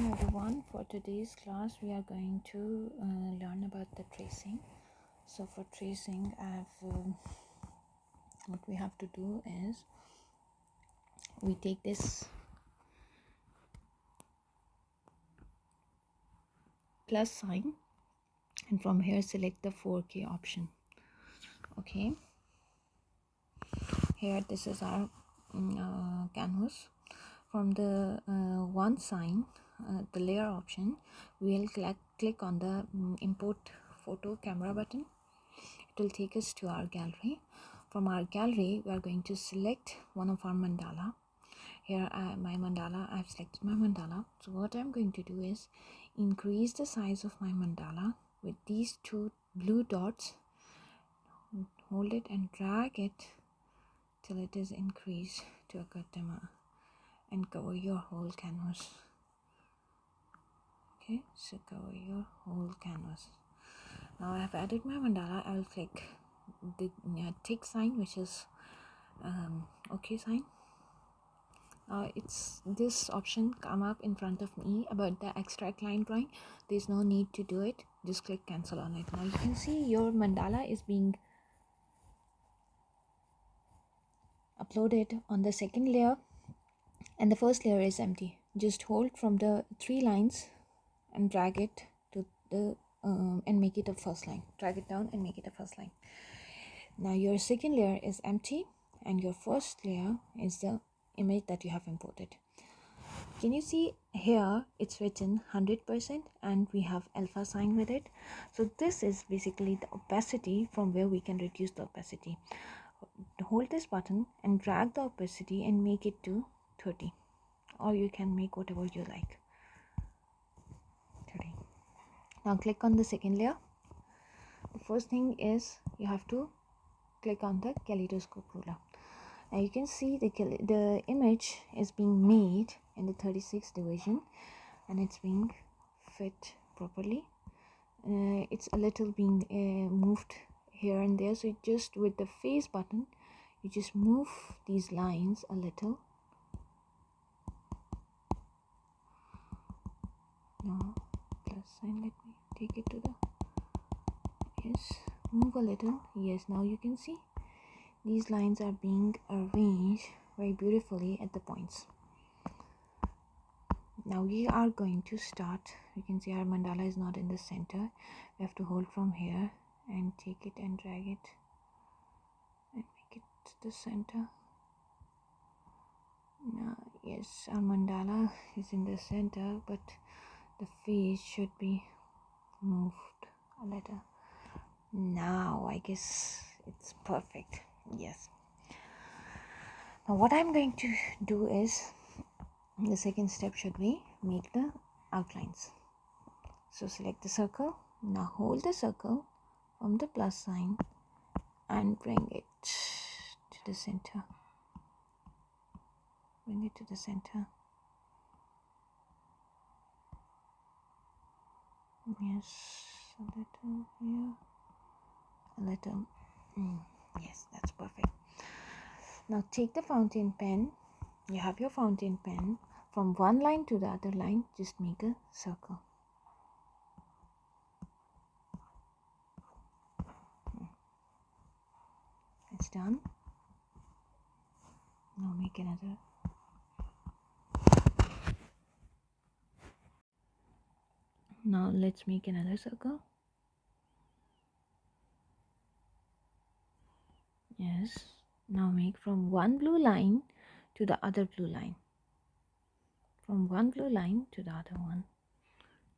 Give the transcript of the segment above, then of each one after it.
everyone, for today's class we are going to learn about the tracing. So for tracing what we have to do is we take this plus sign and from here select the 4K option. Okay, here this is our canvas. From the one sign, the layer option, we'll click on the import photo camera button. It will take us to our gallery. From our gallery we are going to select one of our mandala. Here my mandala, I've selected my mandala. So what I'm going to do is increase the size of my mandala with these two blue dots. Hold it and drag it till it is increased to a good amount and cover your whole canvas. Okay, so cover your whole canvas. Now I have added my mandala. I will click the tick sign, which is OK sign. It's this option come up in front of me about the extract line drawing. There's no need to do it, just click cancel on it. Now you can see your mandala is being uploaded on the second layer and the first layer is empty. Just hold from the three lines and drag it to the and make it a first line. Drag it down and make it a first line. Now your second layer is empty and your first layer is the image that you have imported. Can you see here it's written 100% and we have alpha sign with it. So this is basically the opacity, from where we can reduce the opacity. Hold this button and drag the opacity and make it to 30, or you can make whatever you like. 30. Now click on the second layer. The first thing is you have to click on the kaleidoscope ruler. Now you can see the image is being made in the 36th division and it's being fit properly. It's a little being moved here and there, so just with the face button you just move these lines a little. Now plus sign, let me take it to the, yes, move a little. Yes, now you can see these lines are being arranged very beautifully at the points. Now we are going to start. You can see our mandala is not in the center. We have to hold from here and take it and drag it and make it to the center. Now yes, our mandala is in the center, but the face should be moved a little. Now I guess it's perfect. Yes. Now what I'm going to do is, the second step should be make the outlines. So select the circle. Now hold the circle from the plus sign and bring it to the center. Bring it to the center. Yes, a little here, a little. Yes, that's perfect. Now take the fountain pen. You have your fountain pen. From one line to the other line, just make a circle. It's done. Now make another. Now let's make another circle. Yes. Now make from one blue line to the other blue line. From one blue line to the other one.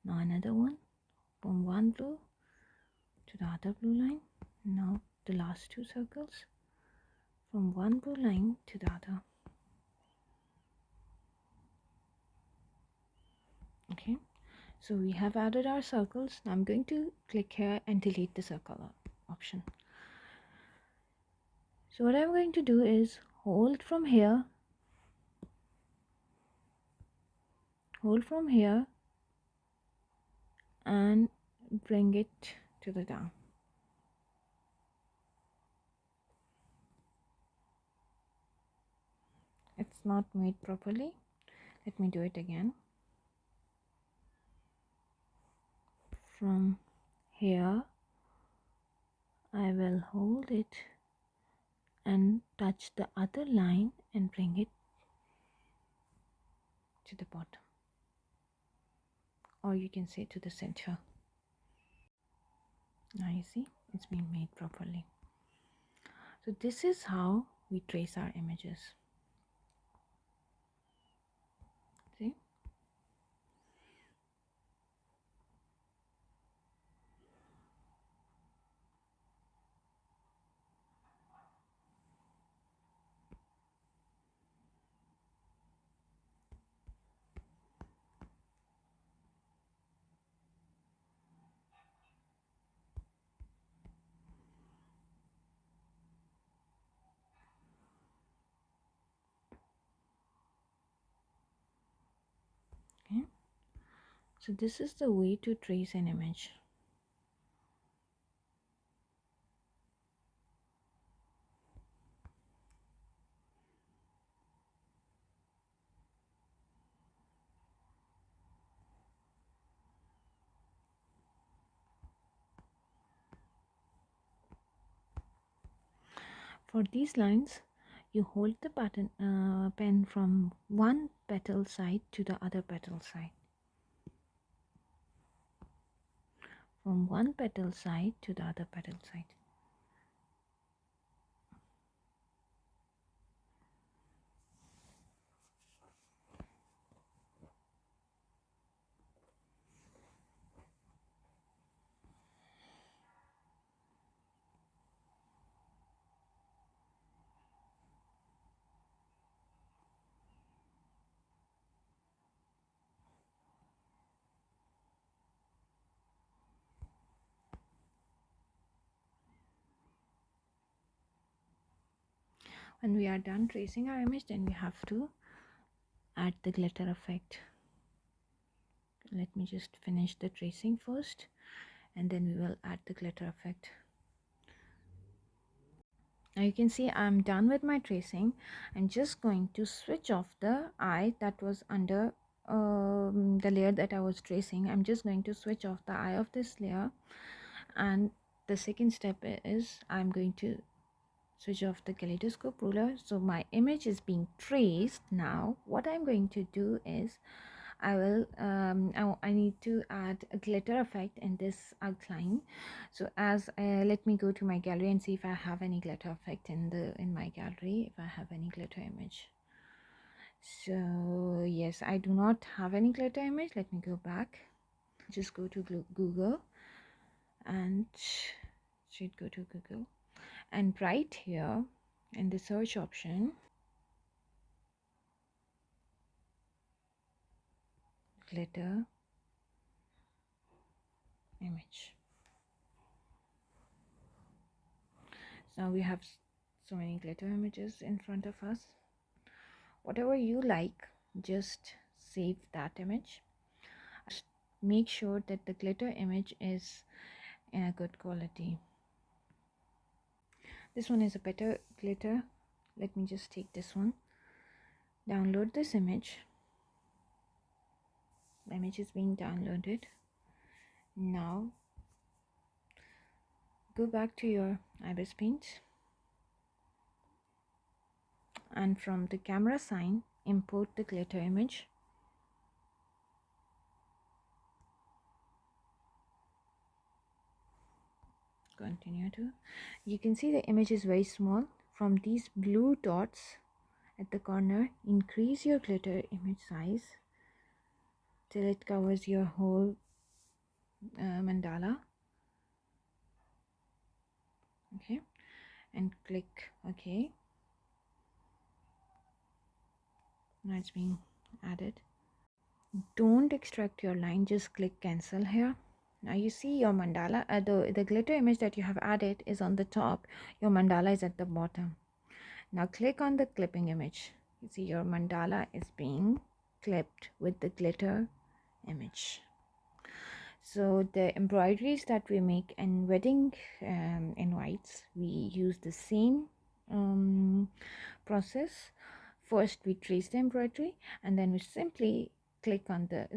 Now another one. From one blue to the other blue line. Now the last two circles. From one blue line to the other. Okay. So we have added our circles. Now I'm going to click here and delete the circle option. So what I'm going to do is hold from here and bring it to the down. It's not made properly. Let me do it again. from here I will hold it and touch the other line and bring it to the bottom, or you can say to the center. Now you see it's been made properly. So this is how we trace our images. See? Okay. So this is the way to trace an image. For these lines, you hold the pen from one petal side to the other petal side. From one petal side to the other petal side. When we are done tracing our image, then we have to add the glitter effect. Let me just finish the tracing first, and then we will add the glitter effect. Now you can see I'm done with my tracing. I'm just going to switch off the eye that was under the layer that I was tracing. I'm just going to switch off the eye of this layer, and the second step is I'm going to switch off the kaleidoscope ruler. So my image is being traced. Now what I'm going to do is I need to add a glitter effect in this outline. So as let me go to my gallery and see if I have any glitter effect in my gallery, if I have any glitter image. So yes, I do not have any glitter image. Let me go back, just go to Google, and should go to Google, and right here in the search option, glitter image. So now we have so many glitter images in front of us. Whatever you like, just save that image. Just make sure that the glitter image is in a good quality. This one is a better glitter. Let me just take this one. Download this image. The image is being downloaded. Now go back to your IBIS Paint, and from the camera sign, import the glitter image. Continue to. You can see the image is very small. From these blue dots at the corner, increase your glitter image size till it covers your whole mandala. Okay, and click OK. Now it's being added. Don't extract your line, just click cancel here. Now you see your mandala, the glitter image that you have added is on the top, your mandala is at the bottom. Now click on the clipping image. You see your mandala is being clipped with the glitter image. So the embroideries that we make in wedding invites, we use the same process. First we trace the embroidery, and then we simply click on the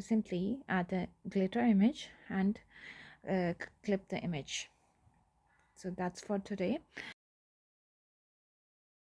add the glitter image, and clip the image. So that's for today.